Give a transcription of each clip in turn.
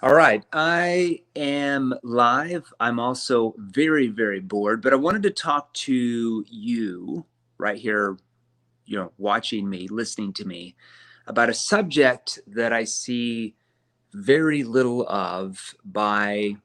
All right, I am live. I'm also very, very bored, but I wanted to talk to you right here, watching me, listening to me, about a subject that I see very little of by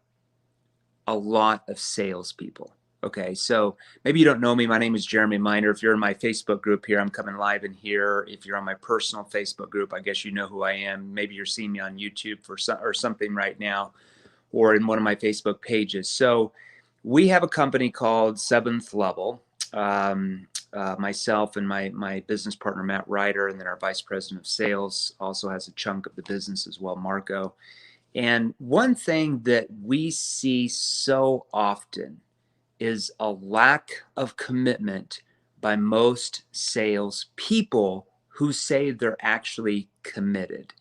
a lot of salespeople. Okay, so maybe you don't know me. My name is Jeremy Miner. If you're in my Facebook group here, I'm coming live in here. If you're on my personal Facebook group, I guess you know who I am. Maybe you're seeing me on YouTube or something right now, or in one of my Facebook pages. So we have a company called Seventh Level. Myself and my business partner Matt Ryder, and then our vice president of sales also has a chunk of the business as well, Marco. And one thing that we see so often is a lack of commitment by most sales people who say they're actually committed.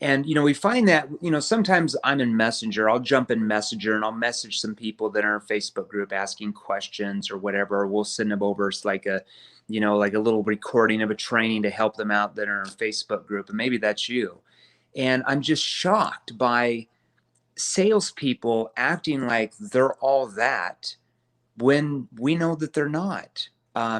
And we find that sometimes I'm in Messenger. I'll jump in Messenger and I'll message some people that are in our Facebook group asking questions or whatever. We'll send them over. It's like a little recording of a training to help them out that are in our Facebook group, and maybe that's you. And I'm just shocked by salespeople acting like they're all that when we know that they're not.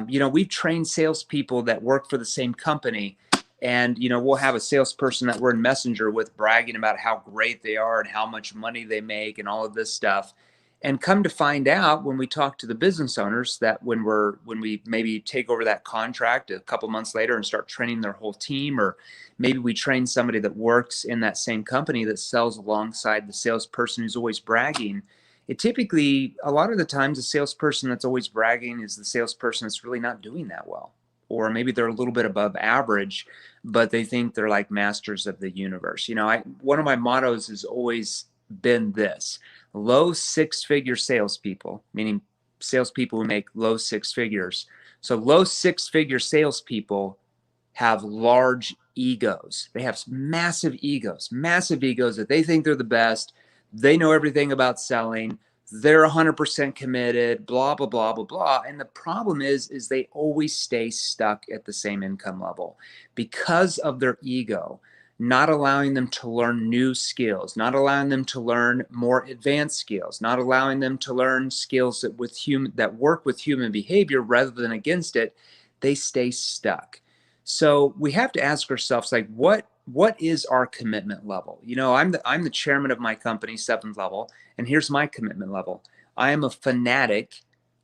We've trained salespeople that work for the same company, and we'll have a salesperson that we're in Messenger with bragging about how great they are and how much money they make and all of this stuff. And come to find out, when we talk to the business owners, that when we maybe take over that contract a couple months later and start training their whole team, or maybe we train somebody that works in that same company that sells alongside the salesperson who's always bragging, it typically, a lot of the times, the salesperson that's always bragging is the salesperson that's really not doing that well. Or maybe they're a little bit above average, but they think they're like masters of the universe. One of my mottos has always been this: low six-figure salespeople, meaning salespeople who make low six figures. So low six-figure salespeople have large egos. They have massive egos that they think they're the best. They know everything about selling. They're 100% committed, blah, blah, blah, blah, blah. And the problem is they always stay stuck at the same income level because of their ego, not allowing them to learn new skills, not allowing them to learn more advanced skills, not allowing them to learn skills that work with human behavior rather than against it. They stay stuck. So we have to ask ourselves, like, what is our commitment level? I'm the chairman of my company, Seventh Level, and here's my commitment level. I am a fanatic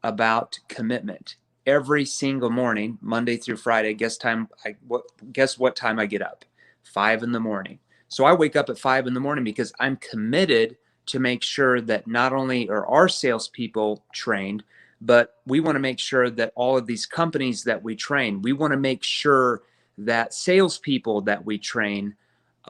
about commitment. Every single morning, Monday through Friday, guess what time I get up? 5 in the morning. So I wake up at 5 in the morning because I'm committed to make sure that not only are our salespeople trained, but we want to make sure that all of these companies that we train, we want to make sure that salespeople that we train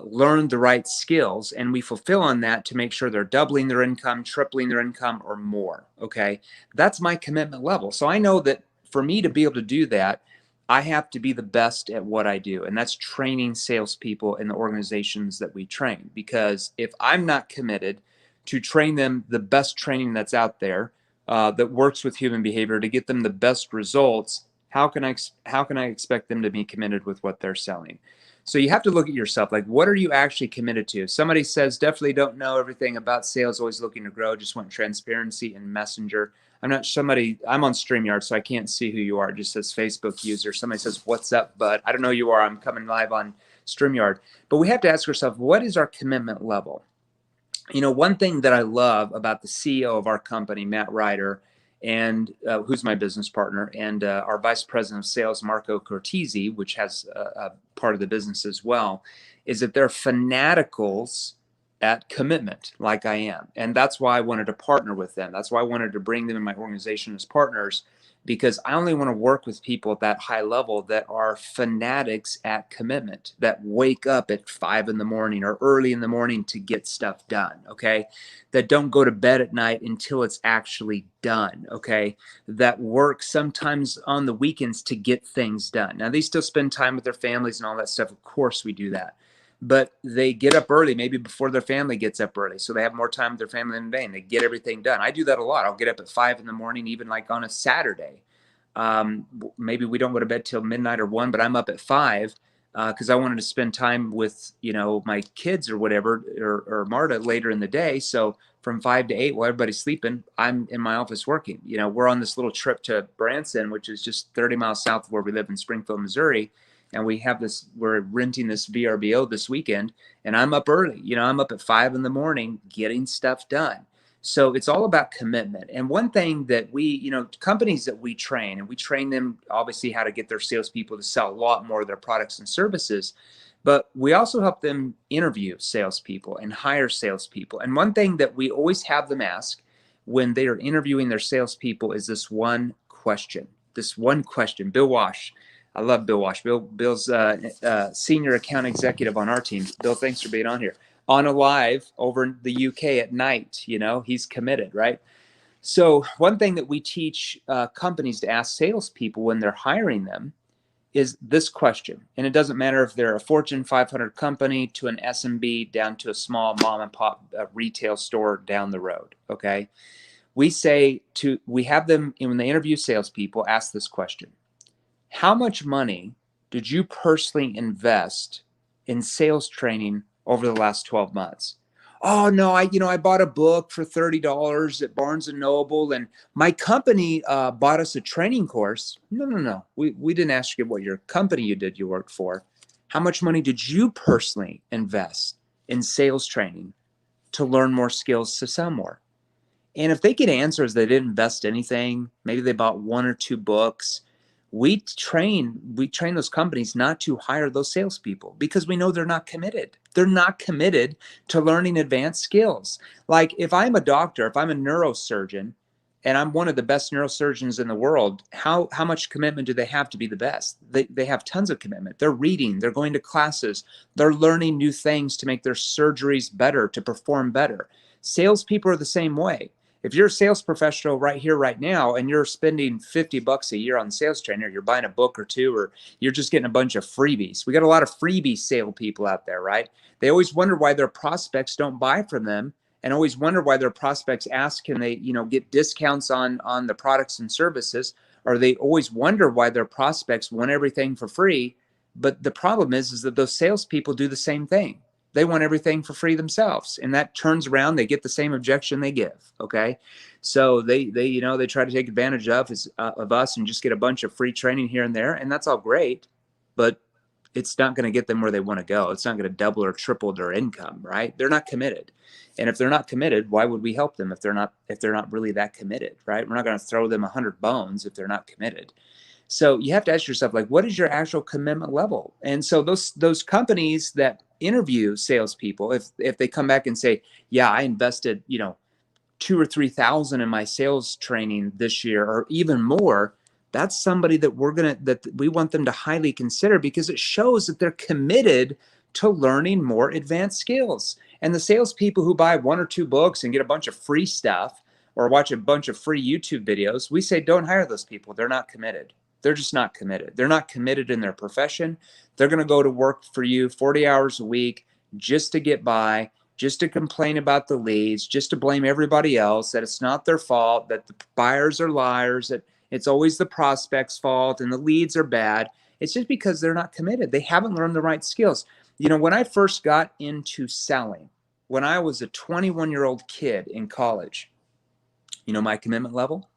learn the right skills, and we fulfill on that to make sure they're doubling their income, tripling their income, or more. Okay. That's my commitment level. So I know that for me to be able to do that, I have to be the best at what I do. And that's training salespeople in the organizations that we train. Because if I'm not committed to train them the best training that's out there, that works with human behavior to get them the best results, how can I expect them to be committed with what they're selling? So you have to look at yourself, like, what are you actually committed to? If somebody says, definitely don't know everything about sales, always looking to grow, just want transparency and Messenger. I'm on StreamYard, so I can't see who you are. It just says Facebook user. Somebody says, what's up, bud? I don't know who you are. I'm coming live on StreamYard. But we have to ask ourselves, what is our commitment level? One thing that I love about the CEO of our company, Matt Ryder, and who's my business partner, and our vice president of sales, Marco Cortese, which has a part of the business as well, is that they're fanaticals at commitment, like I am. And that's why I wanted to partner with them. That's why I wanted to bring them in my organization as partners, because I only want to work with people at that high level that are fanatics at commitment, that wake up at 5 in the morning or early in the morning to get stuff done. Okay. That don't go to bed at night until it's actually done. Okay. That work sometimes on the weekends to get things done. Now, they still spend time with their families and all that stuff. Of course we do that. But they get up early, maybe before their family gets up early, so they have more time with their family in vain. They get everything done. I do that a lot. I'll get up at 5 in the morning, even like on a Saturday. Maybe we don't go to bed till midnight or 1, but I'm up at 5 because I wanted to spend time with, my kids or whatever, or Marta later in the day. So from 5 to 8, while everybody's sleeping, I'm in my office working. We're on this little trip to Branson, which is just 30 miles south of where we live in Springfield, Missouri. And we're renting this VRBO this weekend, and I'm up early. I'm up at 5 in the morning getting stuff done. So it's all about commitment. And one thing that companies that we train, and we train them obviously how to get their salespeople to sell a lot more of their products and services, but we also help them interview salespeople and hire salespeople. And one thing that we always have them ask when they are interviewing their salespeople is this one question. This one question. Bill Wash. I love Bill Wash. Bill's senior account executive on our team. Bill, thanks for being on here. On a live over in the UK at night, he's committed, right? So one thing that we teach companies to ask salespeople when they're hiring them is this question. And it doesn't matter if they're a Fortune 500 company to an SMB down to a small mom and pop retail store down the road, okay? We have them, when they interview salespeople, ask this question. How much money did you personally invest in sales training over the last 12 months? Oh no, I bought a book for $30 at Barnes and Noble, and my company bought us a training course. No. We didn't ask you what your company you worked for. How much money did you personally invest in sales training to learn more skills to sell more? And if they get answers they didn't invest anything, maybe they bought 1 or 2 books, we train those companies not to hire those salespeople because we know they're not committed. They're not committed to learning advanced skills. Like if I'm a doctor, if I'm a neurosurgeon, and I'm one of the best neurosurgeons in the world, how much commitment do they have to be the best? They have tons of commitment. They're reading, they're going to classes, they're learning new things to make their surgeries better, to perform better. Salespeople are the same way. If you're a sales professional right here, right now, and you're spending $50 a year on sales trainer, you're buying a book or 2, or you're just getting a bunch of freebies. We got a lot of freebie sale people out there, right? They always wonder why their prospects don't buy from them, and always wonder why their prospects ask, can they, get discounts on the products and services, or they always wonder why their prospects want everything for free. But the problem is that those salespeople do the same thing. They want everything for free themselves, and that turns around, they get the same objection they give. Okay. So they try to take advantage of us and just get a bunch of free training here and there. And that's all great, but it's not going to get them where they want to go. It's not going to double or triple their income, right? They're not committed. And if they're not committed, why would we help them if they're not really that committed, right? We're not going to throw them 100 bones if they're not committed. So you have to ask yourself, like, what is your actual commitment level? And so those companies that interview salespeople, if they come back and say, yeah, I invested, 2,000 or 3,000 in my sales training this year, or even more, that's somebody that we want them to highly consider, because it shows that they're committed to learning more advanced skills. And the salespeople who buy 1 or 2 books and get a bunch of free stuff or watch a bunch of free YouTube videos, we say, don't hire those people. They're not committed. They're just not committed. They're not committed in their profession. They're going to go to work for you 40 hours a week just to get by, just to complain about the leads, just to blame everybody else, that it's not their fault, that the buyers are liars, that it's always the prospect's fault and the leads are bad. It's just because they're not committed. They haven't learned the right skills. When I first got into selling, when I was a 21-year-old kid in college, my commitment level?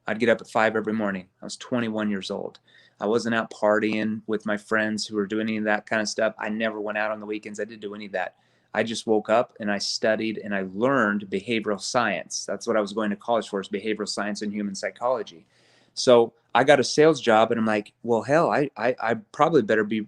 I'd get up at 5 every morning. I was 21 years old. I wasn't out partying with my friends who were doing any of that kind of stuff. I never went out on the weekends. I didn't do any of that. I just woke up and I studied and I learned behavioral science. That's what I was going to college for, is behavioral science and human psychology. So I got a sales job and I'm like, well, hell, I probably better be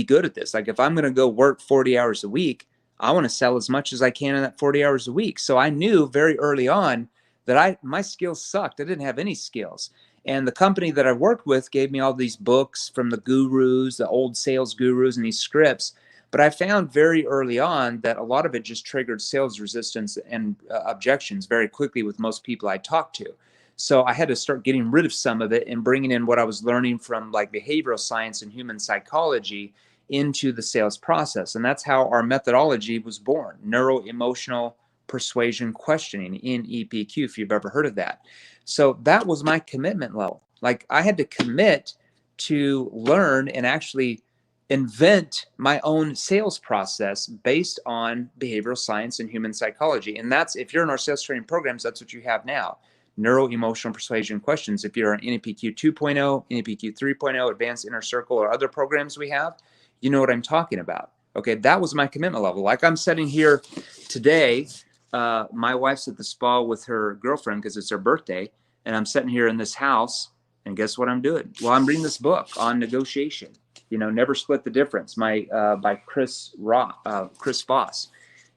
good at this. Like if I'm going to go work 40 hours a week, I want to sell as much as I can in that 40 hours a week. So I knew very early on that my skills sucked. I didn't have any skills. And the company that I worked with gave me all these books from the gurus, the old sales gurus, and these scripts. But I found very early on that a lot of it just triggered sales resistance and objections very quickly with most people I talked to. So I had to start getting rid of some of it and bringing in what I was learning from like behavioral science and human psychology into the sales process. And that's how our methodology was born: neuro-emotional persuasion questioning, NEPQ, if you've ever heard of that. So that was my commitment level. Like I had to commit to learn and actually invent my own sales process based on behavioral science and human psychology. And that's, if you're in our sales training programs, that's what you have now. Neuro emotional persuasion questions. If you're on NEPQ 2.0, NEPQ 3.0, Advanced Inner Circle, or other programs we have, you know what I'm talking about. Okay, that was my commitment level. Like I'm sitting here today, my wife's at the spa with her girlfriend because it's her birthday, and I'm sitting here in this house, and guess what I'm doing? Well, I'm reading this book on negotiation. Never Split the Difference, by Chris Voss.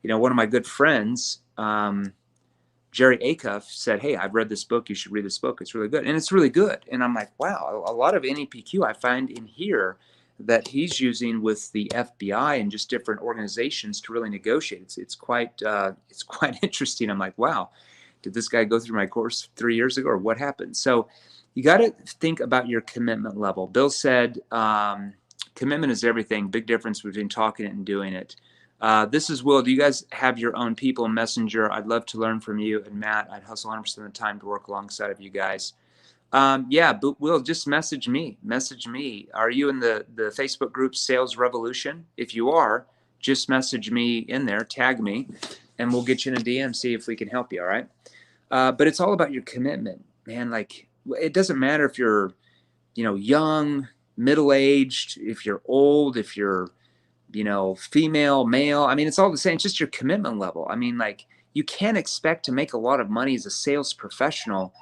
One of my good friends, Jerry Acuff, said, "Hey, I've read this book. You should read this book. It's really good." And it's really good. And I'm like, wow, a lot of NEPQ I find in here that he's using with the FBI and just different organizations to really negotiate. It's quite interesting. I'm like, wow, did this guy go through my course 3 years ago, or what happened? So you got to think about your commitment level. Bill said, commitment is everything. Big difference between talking it and doing it. This is Will. Do you guys have your own people Messenger? I'd love to learn from you. And Matt, I'd hustle 100% of the time to work alongside of you guys. Yeah, but Will, just message me. Message me. Are you in the Facebook group Sales Revolution? If you are, just message me in there, tag me, and we'll get you in a DM, see if we can help you, all right? But it's all about your commitment, man. Like, it doesn't matter if you're, young, middle-aged, if you're old, if you're, female, male. I mean, it's all the same. It's just your commitment level. I mean, like, you can't expect to make a lot of money as a sales professional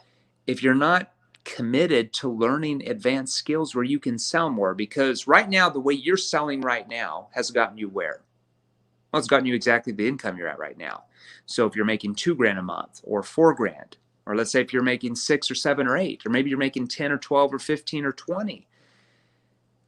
if you're not committed to learning advanced skills where you can sell more. Because right now, the way you're selling right now has gotten you where? Well, it's gotten you exactly the income you're at right now. So if you're making $2,000 a month or $4,000, or let's say if you're making 6 or 7 or 8, or maybe you're making 10 or 12 or 15 or 20,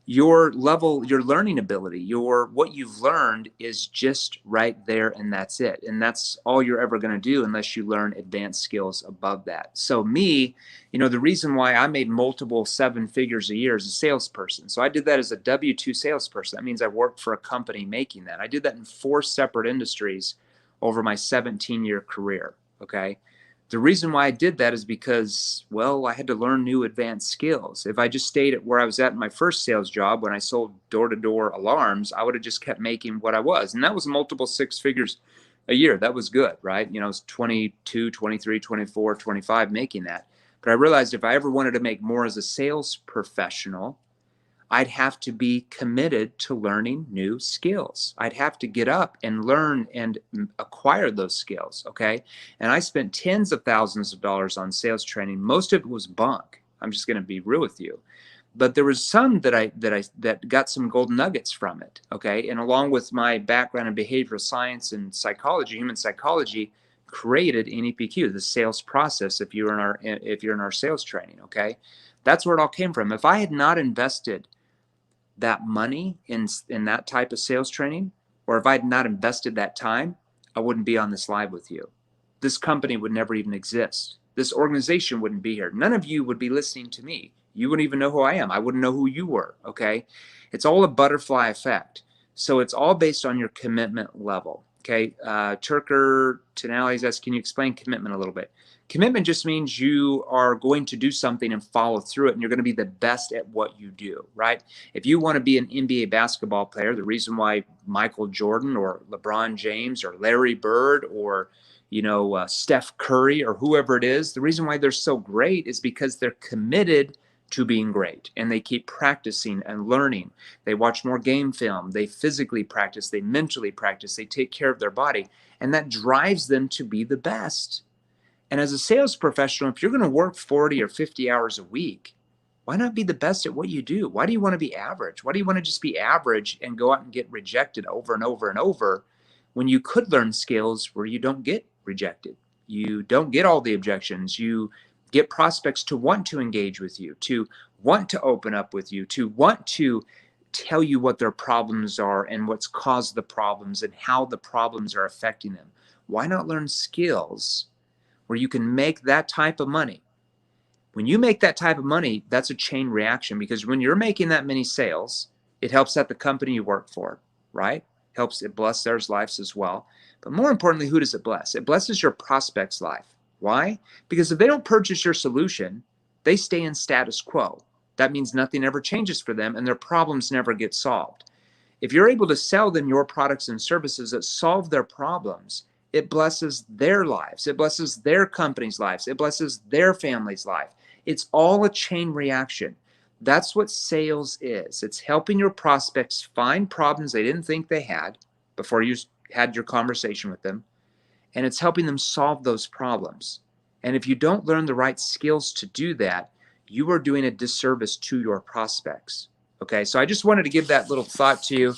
your level, your learning ability, what you've learned is just right there, and that's it. And that's all you're ever going to do unless you learn advanced skills above that. So me, the reason why I made multiple 7 figures a year as a salesperson. So I did that as a W-2 salesperson. That means I worked for a company making that. I did that in 4 separate industries over my 17-year career. Okay. The reason why I did that is because, well, I had to learn new advanced skills. If I just stayed at where I was at in my first sales job when I sold door-to-door alarms, I would have just kept making what I was. And that was multiple 6 figures a year. That was good, right? I was 22, 23, 24, 25 making that. But I realized if I ever wanted to make more as a sales professional, I'd have to be committed to learning new skills. I'd have to get up and learn and acquire those skills, okay? And I spent tens of thousands of dollars on sales training. Most of it was bunk. I'm just going to be real with you. But there was some that got some golden nuggets from it, okay? And along with my background in behavioral science and psychology, human psychology, created NEPQ, the sales process. If you're in our sales training, okay, that's where it all came from. If I had not invested that money in that type of sales training, or if I had not invested that time, I wouldn't be on this live with you. This company would never even exist. This organization wouldn't be here. None of you would be listening to me. You wouldn't even know who I am. I wouldn't know who you were, okay? It's all a butterfly effect. So it's all based on your commitment level, okay? Turker Tenali says, can you explain commitment a little bit? Commitment just means you are going to do something and follow through it, and you're going to be the best at what you do, right? If you want to be an NBA basketball player, the reason why Michael Jordan or LeBron James or Larry Bird or Steph Curry or whoever it is, the reason why they're so great is because they're committed to being great, and they keep practicing and learning. They watch more game film. They physically practice. They mentally practice. They take care of their body, and that drives them to be the best. And as a sales professional, if you're going to work 40 or 50 hours a week, why not be the best at what you do? Why do you want to be average? Why do you want to just be average and go out and get rejected over and over and over when you could learn skills where you don't get rejected? You don't get all the objections. You get prospects to want to engage with you, to want to open up with you, to want to tell you what their problems are and what's caused the problems and how the problems are affecting them. Why not learn skills where you can make that type of money? When you make that type of money, that's a chain reaction, because when you're making that many sales, it helps out the company you work for, right? It blesses their lives as well. But more importantly, who does it bless? It blesses your prospect's life. Why? Because if they don't purchase your solution, they stay in status quo. That means nothing ever changes for them and their problems never get solved. If you're able to sell them your products and services that solve their problems, it blesses their lives. It blesses their company's lives. It blesses their family's life. It's all a chain reaction. That's what sales is. It's helping your prospects find problems they didn't think they had before you had your conversation with them, and it's helping them solve those problems. And if you don't learn the right skills to do that, you are doing a disservice to your prospects. Okay, so I just wanted to give that little thought to you.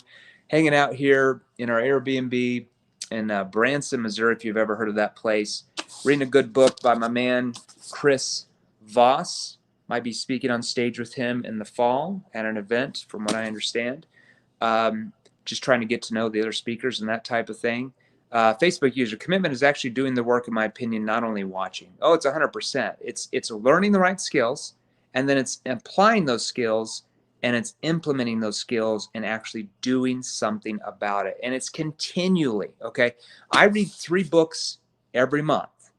Hanging out here in our Airbnb in Branson, Missouri, if you've ever heard of that place. Reading a good book by my man, Chris Voss. Might be speaking on stage with him in the fall at an event, from what I understand. Just trying to get to know the other speakers and that type of thing. Facebook user commitment is actually doing the work, in my opinion, not only watching. Oh, it's 100%. It's learning the right skills, and then it's applying those skills, and it's implementing those skills and actually doing something about it. And it's continually, okay? I read 3 books every month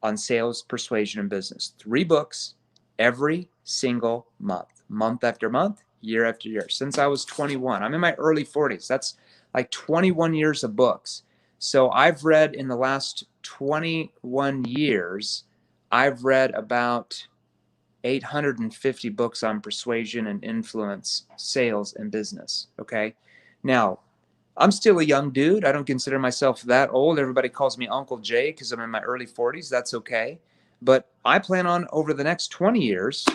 on sales, persuasion, and business. 3 books every single month, month after month, year after year, since I was 21. I'm in my early 40s. That's like 21 years of books. So I've read in the last 21 years, I've read about 850 books on persuasion and influence, sales, and business. Okay. Now, I'm still a young dude. I don't consider myself that old. Everybody calls me Uncle Jay because I'm in my early 40s. That's okay. But I plan on, over the next 20 years,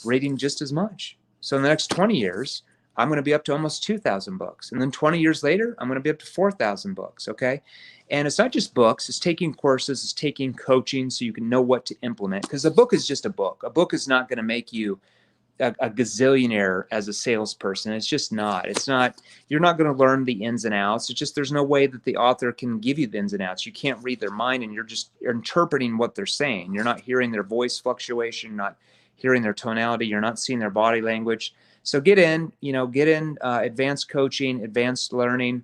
reading just as much. So in the next 20 years, I'm going to be up to almost 2,000 books. And then 20 years later, I'm going to be up to 4,000 books. Okay. And it's not just books, it's taking courses, it's taking coaching so you can know what to implement. Because a book is just a book. A book is not going to make you a gazillionaire as a salesperson. It's just not. It's not. You're not going to learn the ins and outs. It's just there's no way that the author can give you the ins and outs. You can't read their mind, and you're interpreting what they're saying. You're not hearing their voice fluctuation. You're not hearing their tonality. You're not seeing their body language. So get in advanced coaching, advanced learning.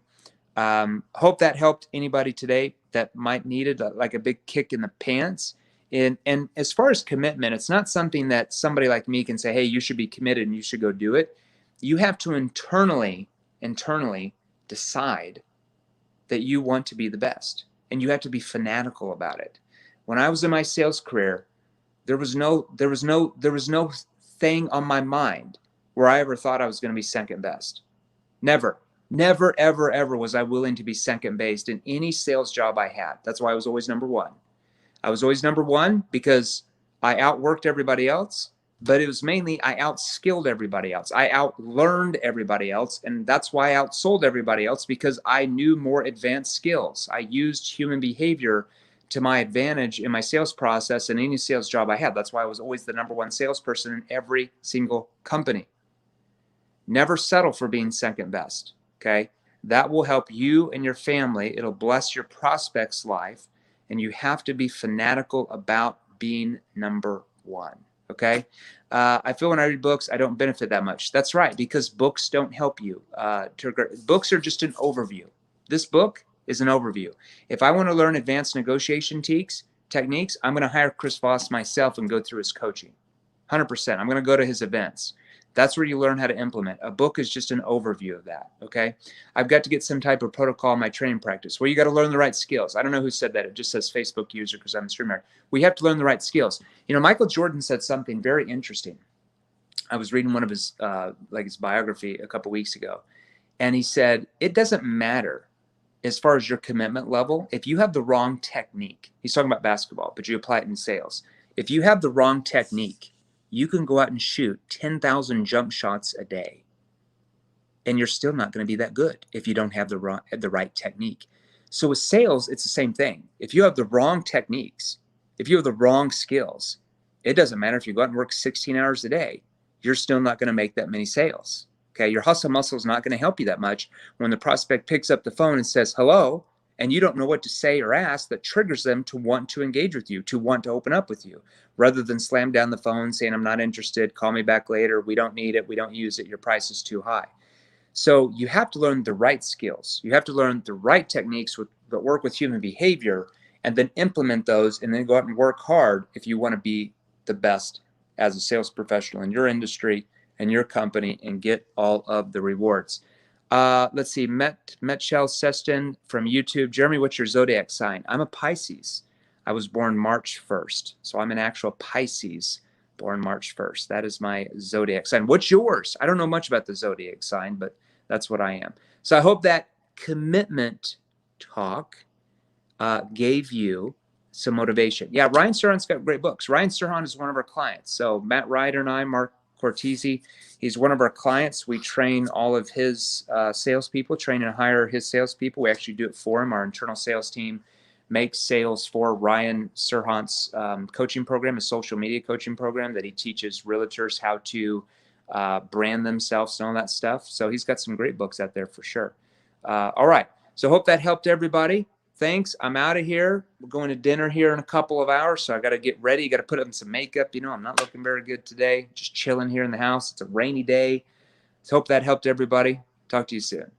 Hope that helped anybody today that might need it, like a big kick in the pants. And as far as commitment, it's not something that somebody like me can say, hey, you should be committed and you should go do it. You have to internally decide that you want to be the best, and you have to be fanatical about it. When I was in my sales career, there was no thing on my mind where I ever thought I was going to be second best. Never, ever, ever was I willing to be second best in any sales job I had. That's why I was always number one. I was always number one because I outworked everybody else, but it was mainly I outskilled everybody else. I outlearned everybody else, and that's why I outsold everybody else, because I knew more advanced skills. I used human behavior to my advantage in my sales process and any sales job I had. That's why I was always the number one salesperson in every single company. Never settle for being second best, okay? That will help you and your family. It'll bless your prospect's life. And you have to be fanatical about being number one, okay? I feel when I read books, I don't benefit that much. That's right, because books don't help you. Books are just an overview. This book is an overview. If I want to learn advanced negotiation techniques, I'm going to hire Chris Voss myself and go through his coaching. 100%. I'm going to go to his events. That's where you learn how to implement. A book is just an overview of that, okay? I've got to get some type of protocol in my training practice. Well, you got to learn the right skills. I don't know who said that. It just says Facebook user because I'm a streamer. We have to learn the right skills. You know, Michael Jordan said something very interesting. I was reading one of his biography a couple weeks ago, and he said, it doesn't matter as far as your commitment level if you have the wrong technique. He's talking about basketball, but you apply it in sales. If you have the wrong technique, you can go out and shoot 10,000 jump shots a day, and you're still not going to be that good if you don't have the right technique. So with sales, it's the same thing. If you have the wrong techniques, if you have the wrong skills, it doesn't matter if you go out and work 16 hours a day, you're still not going to make that many sales. Okay, your hustle muscle is not going to help you that much when the prospect picks up the phone and says hello, and you don't know what to say or ask that triggers them to want to engage with you, to want to open up with you, rather than slam down the phone saying, I'm not interested, call me back later, we don't need it, we don't use it, your price is too high. So you have to learn the right skills. You have to learn the right techniques that work with human behavior, and then implement those, and then go out and work hard if you want to be the best as a sales professional in your industry and your company and get all of the rewards. Let's see, Metchel Seston from YouTube. Jeremy, what's your zodiac sign? I'm a Pisces. I was born March 1st. So I'm an actual Pisces, born March 1st. That is my zodiac sign. What's yours? I don't know much about the zodiac sign, but that's what I am. So I hope that commitment talk gave you some motivation. Yeah, Ryan Serhan's got great books. Ryan Serhan is one of our clients. So Matt Ryder and I, Mark Cortese, he's one of our clients. We train all of his salespeople, train and hire his salespeople. We actually do it for him. Our internal sales team makes sales for Ryan Serhan's coaching program, a social media coaching program that he teaches realtors how to brand themselves and all that stuff. So he's got some great books out there for sure. All right. So hope that helped everybody. Thanks. I'm out of here. We're going to dinner here in a couple of hours, so I got to get ready. Got to put on some makeup. You know, I'm not looking very good today. Just chilling here in the house. It's a rainy day. So hope that helped everybody. Talk to you soon.